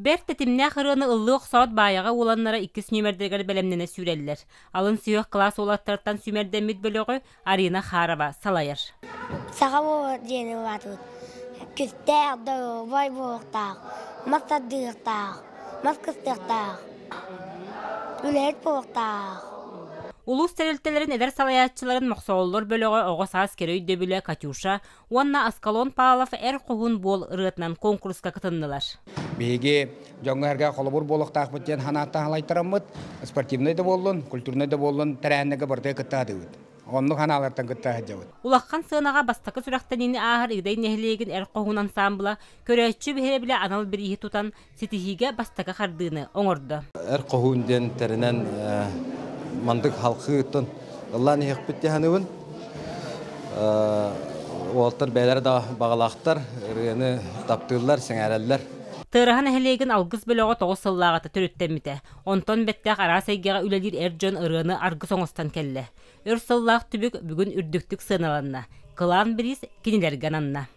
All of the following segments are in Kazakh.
Берт тетимне хырыны ыллык саат баяга уланнара 2 нөмердергер белемнене сүреллер. Алын сүйөк класс олаттардан сүмердемит бөлөгө Арина Харова салайыр. Сағау дені ватыд. Күстәғді, байбоқтақ, масаддықтақ, маскыстықтақ, үлет боқтақ. Улус терелтелерин эдер салаятчыларын моксооллор бөлөгө огос аскери дөбүлө Катюша, уанна Аскалон Павлов кухун бол ырытынан конкурска кытыннылар. Беге жоңгарга колобур болохтак бутен ханатта халайтыраммыт, спортивный да болдун, культурный да болдун, терәннеге барды кыттадыбыт. Онну ханалардан кыттадыбыт. Улаккан сыынага бастакы сүрактанини ахар игдей нехлеген кухун ансамбла көрөччү бере биле анал бирии тутан ситихиге бастакы хардыны оңорду. Кухунден теренен мандык халкыттын Алланы хекпетти ханыбын. Олтар бәйләр да багалактар, рыны таптылар, сеңәрәлләр. Тырахан эхлеген алгыс бөлөгө 9 сыллагата төрөттемите. Онтон беттек арасайгага үлелир эржон ырыны аргыс оңостан келле. Өр сыллак түбүк бүгүн үрдүктүк сыналанна. Кылан бирис кинилерген анна.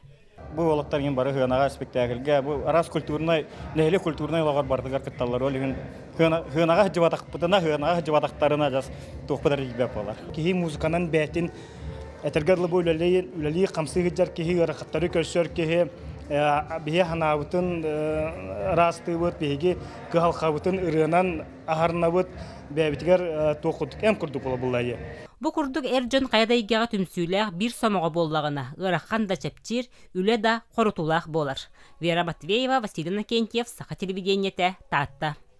Бу олоктарга бары хынага спектакльге, бу арас культурный, нехле культурный лагар бардыгар кытталар. Олеген хынага жыбатакпытына, хынага жыбатактарына жас тохпадар жибеп алар. Кихи музыканын бәтин этергәрле бу үлели камсы гыжар кихи рахаттары көрсөр кихи бие ханабытын растыбыт биги кыхалхабытын ырынан ахарнабыт бәбитгәр тохудук эм курдук булай. Бу курдук эржон кайдайгага түмсүләк бир сомого боллагына ыраккан да чепчир, үле да корутулак болар. Вера Матвеева, Василий Накентьев, Саха телевидениете, Татта.